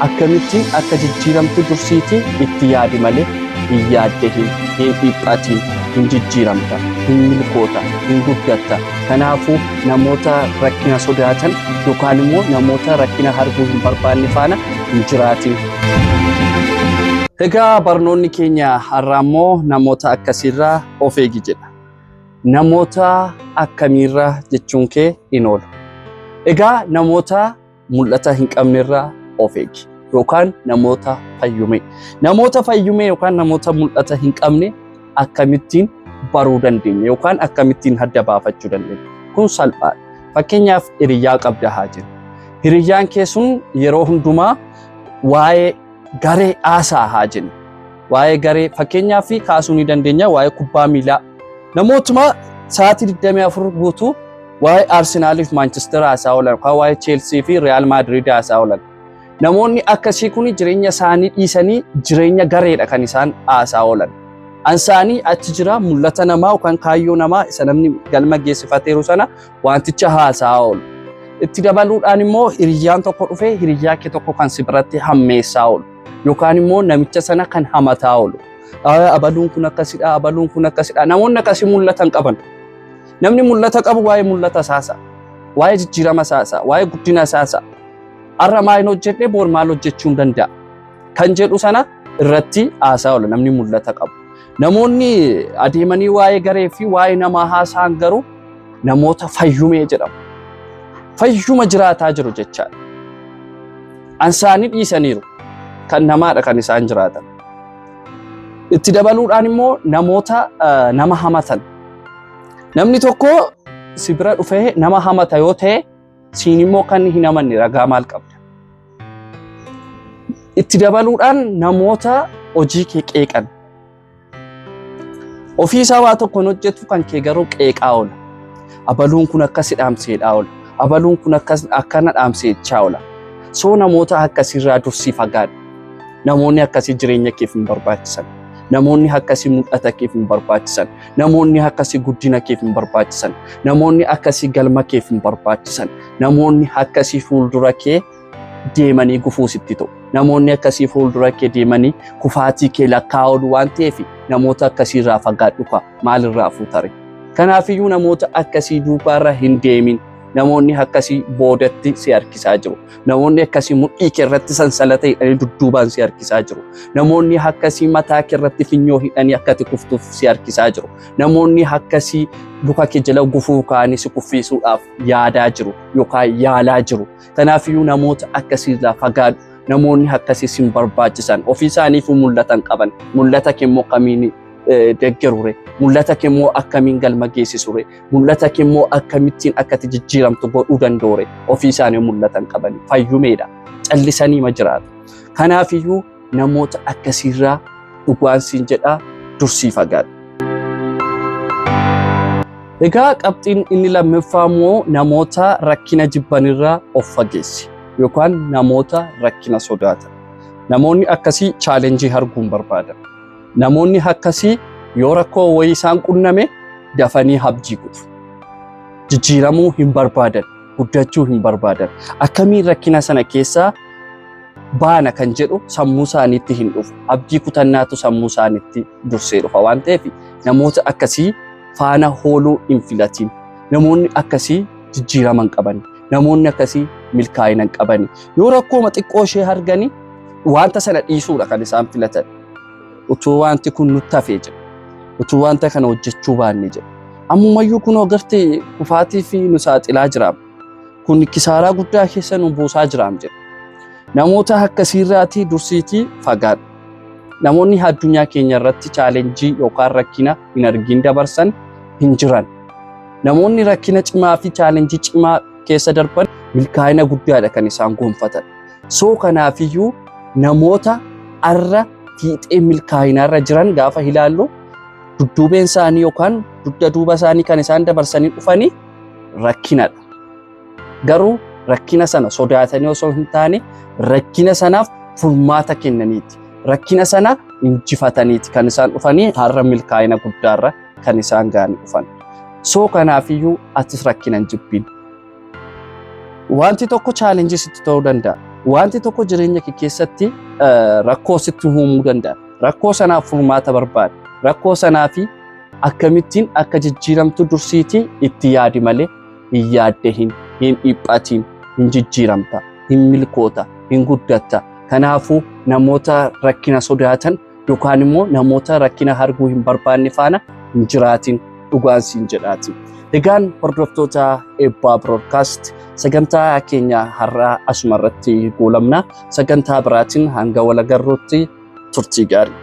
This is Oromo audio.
Akkamittiin akka jijjiiramtu dursiitii itti yaadi malee hin yaadde hin dhiphatiin hin jijjiiramta, hin milkoota, hin guddatta. Kanaafuu namoota rakkina sodaatan yookaan immoo namoota rakkina arguu hin barbaanne faana hin jiraatin. Egaa barnoonni keenya har'aa immoo namoota akkasiirraa of eegi jedha. Namoota akkamiirraa jechuun kee hin oolu. Egaa namoota mul'ata hin qabnerraa of eegi yookaan namoota fayyume. Namoota fayyume yookaan namoota mul'ata hin qabne akkamittiin baruu dandeenya yookaan akkamittiin adda baafachuu dandeenya. Kun salphaadha. Fakkeenyaaf hiriyaa qabda haa jennu. Hiriyaan kee sun yeroo hundumaa waa'ee garee haasaa haa jennu. Waa'ee garee fakkeenyaaf kaasuu ni dandeenya waa'ee kubbaa miilaa. Namootuma sa'aatii 24 guutuu waa'ee Arsenal fi Manchester haasaa oolan, waa'ee Chelsea fi Real Madrid haasaa oolan. Namoonni akkasii kun jireenya isaanii dhiisanii jireenya gareedha kan isaan haasaa oolan. Ansaanii achi jira mul'ata namaa yookaan kaayyoo namaa isa namni galma geessifateeru sana wanticha haasaa oolu. Itti dabaluudhaan immoo hiriyyaan tokko dhufee hiriyyaa kee tokko kan si biratti hammeessaa oolu yookaan immoo namicha sana kan hamataa oolu. Abaluun kun akkasidha, abaluun kun akkasidha. Namoonni akkasii mul'ata hin qaban. Namni mul'ata qabu waa'ee mul'ata isaasa, waa'ee jijjiirama isaasa, waa'ee guddina isaasa. Har'a maal hojjedhee boor maal hojjechuu hin danda'a kan jedhu sana irratti haasaa oola namni mul'ata qabu. Namoonni adeemanii waa'ee garee fi waa'ee namaa haasa'an garuu namoota fayyumee jedhamu. Fayyuma jiraataa jiru jechaadha. Ansaanii dhiisaniiru kan namaadha kan isaan jiraatan. Itti dabaluudhaan immoo namoota nama hamatan. Namni tokko si bira dhufee nama hamata yoo ta'e siin immoo kan hin hamanne ragaa maal qabda? Itti dabaluudhaan namoota hojii kee qeeqan. Ofii isaa waa tokko hin hojjetu kan kee garuu qeeqaa oola. Abaluun kun akkasi dhaamseedhaa oola. Abaluun kun akkana dhaamseechaa oola. Soo namoota akkasiirraa dursii fagaadhu. Namoonni akkasii jireenya keef hin barbaachisan. Namoonni akkasii mul'ata keef hin barbaachisan. Namoonni akkasii guddina keef hin barbaachisan. Namoonni akkasii galma keef hin barbaachisan. Namoonni akkasii fuuldura kee deemanii gufuu sitti ta'u. Namoonni akkasii fuuldura kee deemanii kufaatii kee lakkaa'uu waan ta'eef namoota akkasiirraa fagaadhu kaa maalirraa fuutare. Kanaafiyyuu namoota akkasii duubaarra hin deemin. Namoonni akkasii boodatti si harkisaa jiru. Namoonni akkasii mudhii kee irratti sansalata hidhanii dudduubaan si harkisaa jiru. Namoonni akkasii mataa kee irratti finyoo hidhanii akka ati kuftuuf si harkisaa jiru. Namoonni akkasii luka kee jala gufuu kaanii si kuffisuudhaaf yaadaa jiru yookaan yaalaa jiru. Kanaafiyyuu namoota akkasiirraa fagaadhu. Namoonni akkasii sin barbaachisan ofii isaaniif mul'atan qaban. Mul'ata kee immoo kamiin deeggarure, mul'ata kee immoo akkamiin galma geessisure, mul'ata kee immoo akkamittiin akka ati jijjiiramtu godhuu danda'ure ofii isaanii mul'atan qaban fayyumeedha. Callisanii ma jiraatu. Kanaafiyyuu namoota akkasiirraa dhugaan siin jedhaa dursii fagaadhu. Egaa qabxiin inni lammaffaa immoo namoota rakkina jibbanirraa of fageessi yookaan namoota rakkina sodaatan. Namoonni akkasii chaalenjii arguu hin barbaadan. Namoonni akkasii yoo rakkoo wayii isaan qunname dafanii abdii kutu. Jijjiiramuu hin barbaadan, guddachuu hin barbaadan. Akkamiin rakkina sana keessaa baana kan jedhu sammuu isaaniitti hin dhufu. Abdii kutannaatu sammuu isaaniitti dursee dhufa waan ta'eef namoota akkasii faana hooluu hin filatin. Namoonni akkasii jijjiirama hin qaban. Namoonni akkasii milkaa'ina hin qaban. Yoo rakkooma xiqqoo ishee arganii wanta sana dhiisuudha kan isaan filatan. Utuu wanti kun nutti hafee jira. Utuu wanta kana hojjechuu baannee jira. Ammumayyuu kun agartee kufaatii fi nu saaxilaa jiraam. Kun kisaaraa guddaa keessa nu buusaa jiraam jira. Namoota akkasiirraatii dursiitii fagaadhu. Namoonni addunyaa keenya irratti chaalenjii yookaan rakkina hin argin dabarsan hin jiran. Namoonni rakkina cimaa fi chaalenjii cimaa keessa darban milkaa'ina guddaadha kan isaan gonfatan. Soo kanaafiyyuu namoota arra fiixee milkaa'inaarra jiran gaafa ilaallu dudduubeen isaanii yookaan dugda duuba isaanii kan isaan dabarsanii dhufanii rakkinadha. Garuu rakkina sana sodaatanii osoo hin taane rakkina sanaaf furmaata kennaniiti. Rakkina sana injifataniiti kan isaan dhufanii har'a milkaa'ina guddaarra kan isaan ga'anii dhufan. Soo kanaafiyyuu atis rakkina hin jibbin. Wanti tokko chaalenjii sitti ta'uu danda'a. wanti tokko jireenya kee keessatti rakkoo sitti uumuu danda'a. Rakkoo sanaaf furmaata barbaada. Rakkoo sanaafi akkamittiin akka jijjiiramtu dursiitii itti yaadi malee hin yaadde hin dhiphatiin hin jijjiiramta, hin milkoota, hin guddatta. Kanaafuu namoota rakkina sodaatan yookaan immoo namoota rakkina arguu hin barbaanne faana hin jiraatin dhugaan siin jedhaati. Egaan hordoftoota Eebbaa Broadcast sagantaa keenya har'aa asuma irratti goolabna. Sagantaa biraatiin hanga wal agarruutti turtii gaarii.